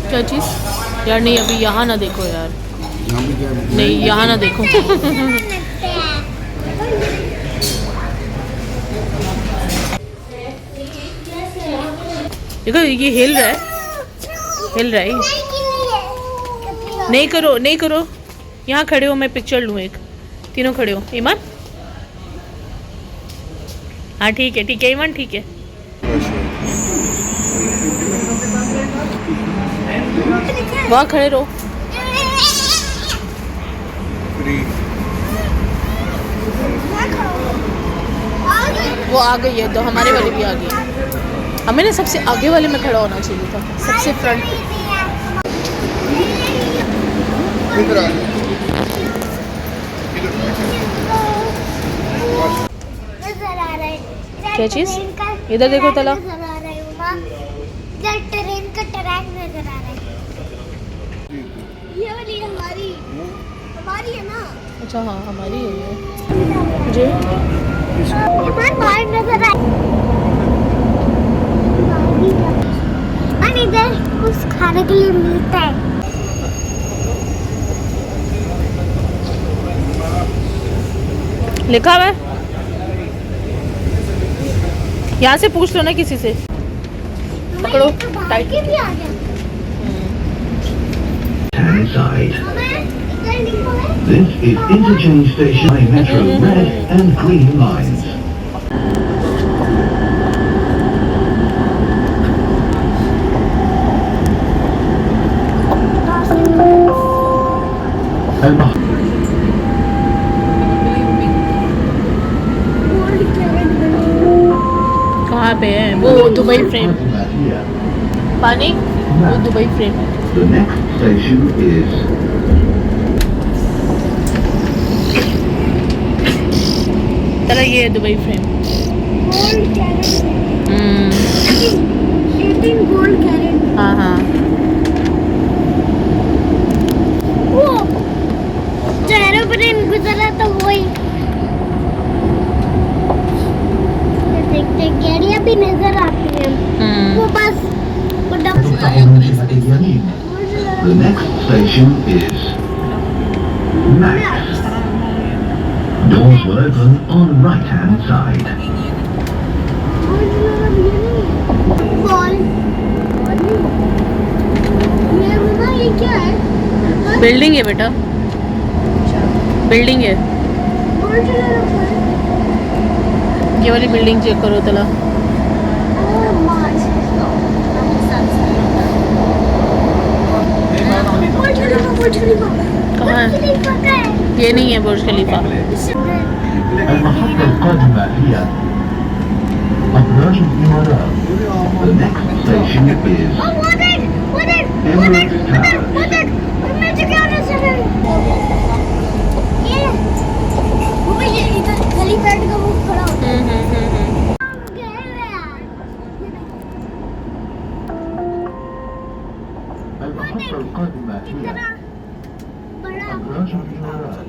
क्या चीज़ यार? नहीं अभी यहाँ ना देखो यार, नहीं यहाँ ना देखो। देखो ये हिल रहा है, हिल रहा है। नहीं करो, नहीं करो। यहाँ खड़े हो, मैं पिक्चर लूँ एक। तीनों खड़े हो। ईमान, हाँ ठीक है, ठीक है ईमान, ठीक है। वहाँ खड़े रहो। वो आ गई है तो हमारे वाले भी आ गए। हमें ना सबसे आगे वाले में खड़ा होना चाहिए था, सबसे फ्रंट। क्या चीज? इधर देखो तला। ट्रेन का ट्रैक नजर आ रहा है। ये वाली हमारी है ना? अच्छा हाँ हमारी है ये। जी बाहर नजर आ। और इधर कुछ खाने के लिए मिलता है। लिखा हुआ है, यहाँ से पूछ लो ना किसी से। पकड़ो tight. This is interchange station by Metro red and green lines. कहाँ पे है वो? दुबई फ्रेम पानी, वो Dubai frame. The next station is तरह ये है दुबई फ्रेम। Gold carat. हाँ हाँ वो जो एरोप्लेन गुजरा था वही। देखते गाड़ियाँ भी नजर आती हैं। वो बस the next station is Max. Doors will open on right hand side. ये क्या है? बिल्डिंग है बेटा, बिल्डिंग है। ये वाली बिल्डिंग चेक करो तला। कहाँ है? ये नहीं है बुर्ज खलीफा। المحطة القادمة هي أبراج الإمارات. The next station is Emirates Tower. Helipad का वो खड़ा होता है। المحطة القادمة هي أبراج الإمارات.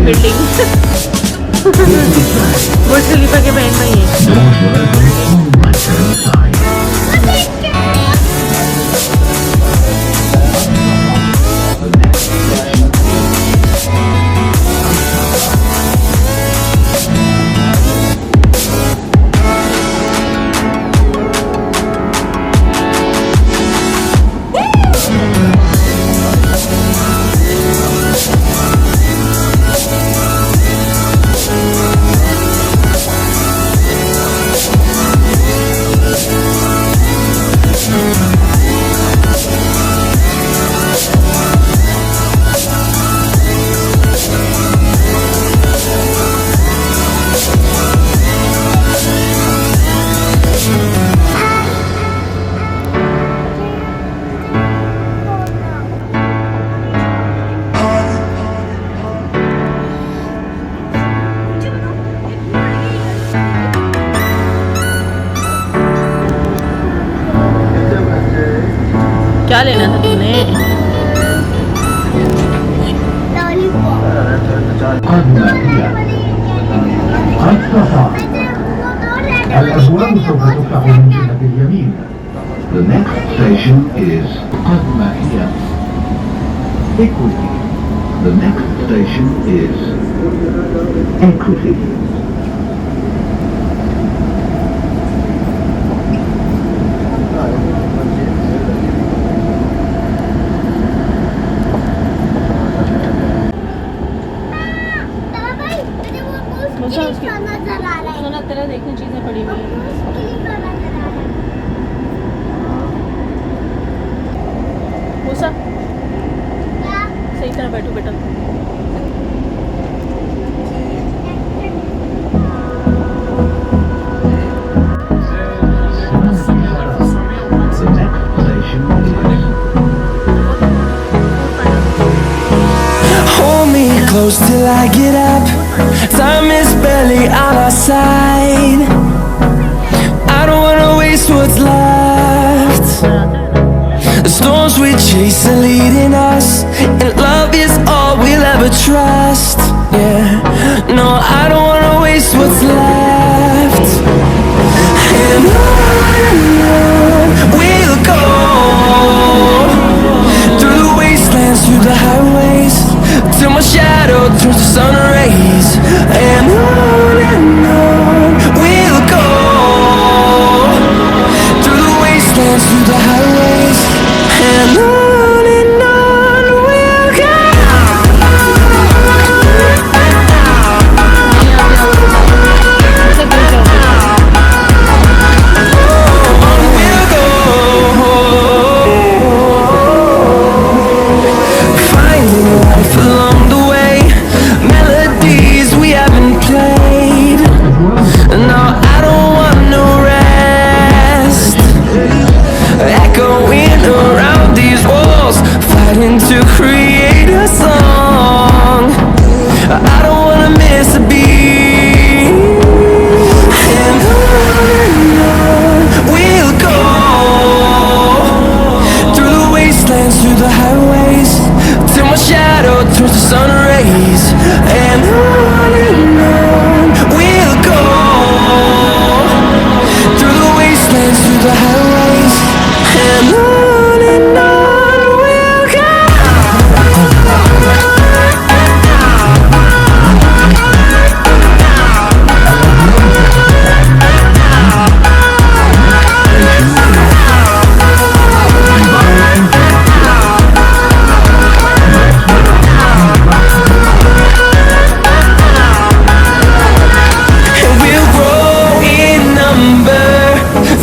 बिल्डिंग। बुर्ज खलीफा के बैंक में ही है। Doors will open on the right-hand side. क्या लेना था तुमने? البناية السفر الأبواب سوف تفتح من جهة اليمين. The next station is البناية Equity. The next station is Equity. नजर आ रहा है। सोना तेरा देखने चीजें पड़ी हुई हैं। मूसा सही तरह बैठो बेटा। The next station is Hold me close till I get up. Time is barely on our side. I don't wanna waste what's left. The storms we chase are leading us, and love is all we'll ever trust. Yeah, no, I don't wanna waste what's left. And on we'll go, through the wastelands, through the highways, till my shadow turns to sun rays. And on we'll go, through the wastelands, through the highways. And on we'll go. We'll go. Finding life along the way, melodies we haven't played. No, I don't want no rest. Echoing around these walls, fighting to create a song. I don't wanna miss a beat. And on we'll go, through the wastelands, through the highways, till my shadow turns to sun rays. And on we'll go, through the wastelands, through the highways. And on we'll go. And we'll grow in number,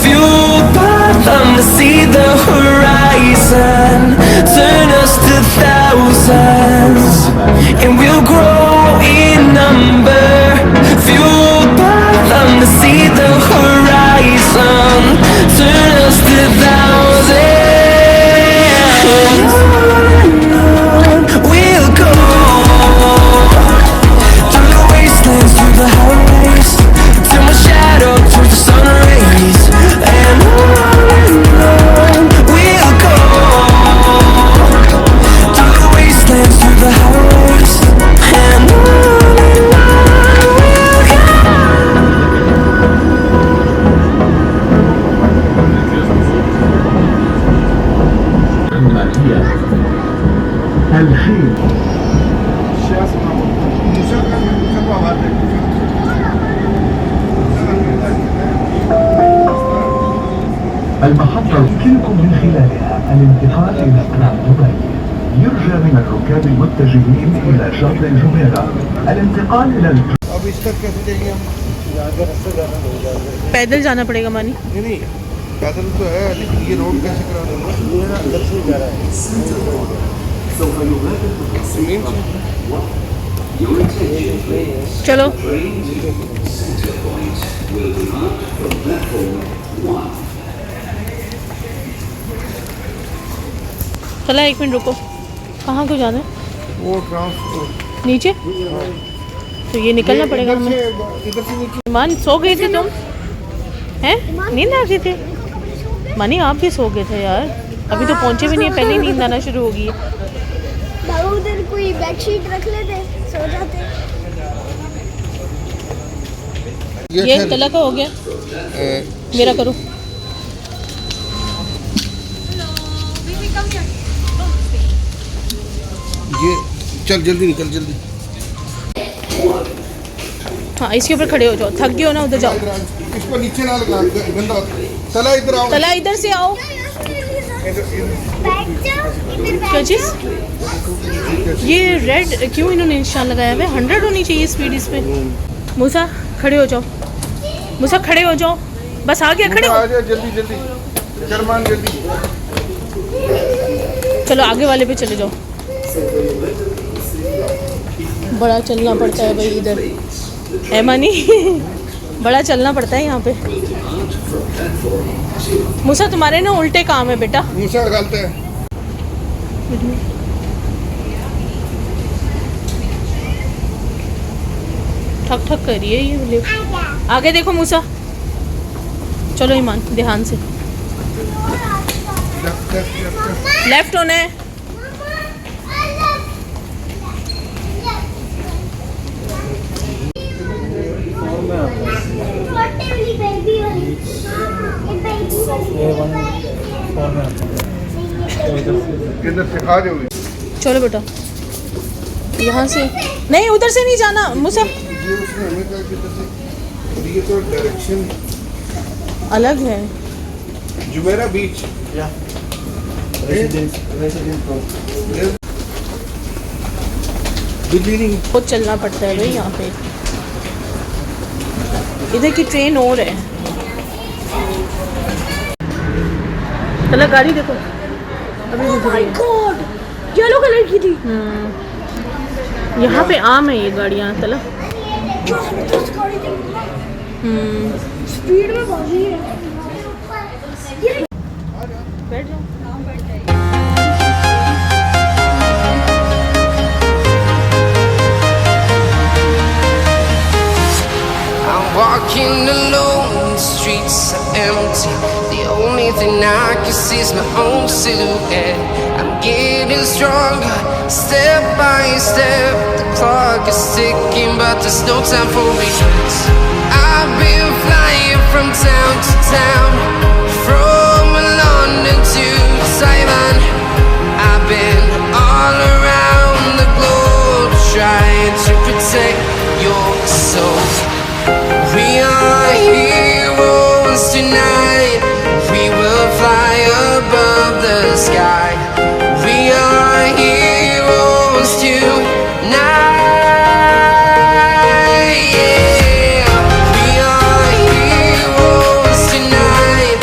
fueled by them to see the horizon, turn us to thousands. And we'll grow in number, fueled by them to see the horizon, turn us to thousands. And on we'll go, through the wastelands, through the highways, till my shadow turns to sun rays. And on we'll go, through the wastelands, through the highways. And on الخيل المحطة يمكنكم من خلالها الانتقال إلى قناة دبي. يرجى من الركاب المتجهين إلى شاطئ جميرة الانتقال إلى अब इस तक कैसे जाएंगे हम? पैदल जाना पड़ेगा मानी। नहीं पैदल तो है लेकिन ये रोड कैसे करा देंगे? ये ना अंदर से जा रहा है सीमेंट चलो चला, 1 मिनट रुको। कहाँ को जाना है? वो ट्रांसपोर्ट नीचे तो ये निकलना पड़ेगा हमें। इधर से नीचे मान सो गए थे तुम? हैं नींद आ गई थे? मानी आप भी सो गए थे यार, अभी तो पहुंचे भी नहीं है, पहले ही नींद आना शुरू हो गई है। बाबू उधर कोई बेडशीट रख लेते, सो जाते। ये तला का हो गया, मेरा करो। ये चल जल्दी निकल जल्दी। हाँ इसके ऊपर खड़े हो जाओ, थक गए हो ना, उधर जाओ। इसको नीचे ना लगा, गंदा होता है। तला इधर आओ। तला इधर से आओ। क्या चीज़? ये रेड क्यों इन्होंने निशान लगाया हुआ है? 100 होनी चाहिए स्पीड इस पे। मूसा खड़े हो जाओ, मूसा खड़े हो जाओ, बस आ गया, खड़े हो। आ जाओ जल्दी जल्दी, शर्मान जल्दी। चलो आगे वाले पे चले जाओ। बड़ा चलना पड़ता है भाई इधर, है मानी? बड़ा चलना पड़ता है यहाँ पे। मूसा तुम्हारे ना उल्टे काम है बेटा। मूसा डालते हैं। ठक ठक कर रही है ये लिफ्ट। आगे देखो मूसा, चलो ईमान ध्यान से। लेफ्ट होना है। इधर से आ जाओ। चलो बेटा यहाँ से नहीं, उधर से नहीं जाना मूसा, ये उसने हमें कहा कि इधर से, और ये तो डायरेक्शन अलग है। जुमेरा बीच या बिजली नहीं। खुद चलना पड़ता है भाई यहाँ पे। इधर की ट्रेन और है। चलो गाड़ी देखो, अभी भी रही है। येलो कलर की थी। यहाँ पे आम है ये गाड़ियाँ। चलो स्पीड में भागी है। बैठ जाओ। I'm walking alone, the streets are empty. The only thing I can see is my own silhouette. I'm getting stronger, step by step. The clock is ticking, but there's no time for regrets. I've been flying from town to town, from London to Taiwan. I've been all around the globe, trying to protect your soul. We are heroes tonight. We will fly above the sky. We are heroes tonight. Yeah. We are heroes tonight.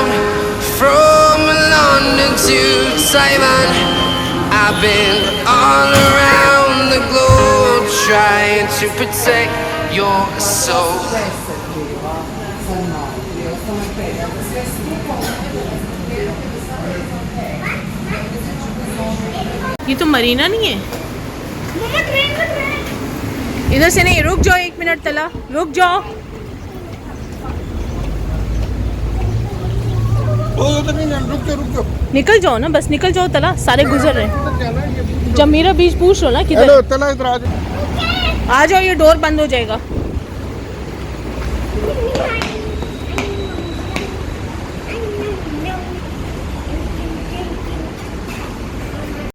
around, from London to Taiwan. I've been all around the globe trying to protect your soul. ये तो मरीना नहीं है। मम्मा train का train. इधर से नहीं, रुक जाओ 1 मिनट तला, रुक जाओ। रुक जाओ। निकल जाओ ना, बस निकल जाओ तला, सारे गुजर रहे हैं। जब मेरा बीच पूछ लो ना किधर। हेलो तला इधर आ जाओ। आ जाओ, ये डोर बंद हो जाएगा।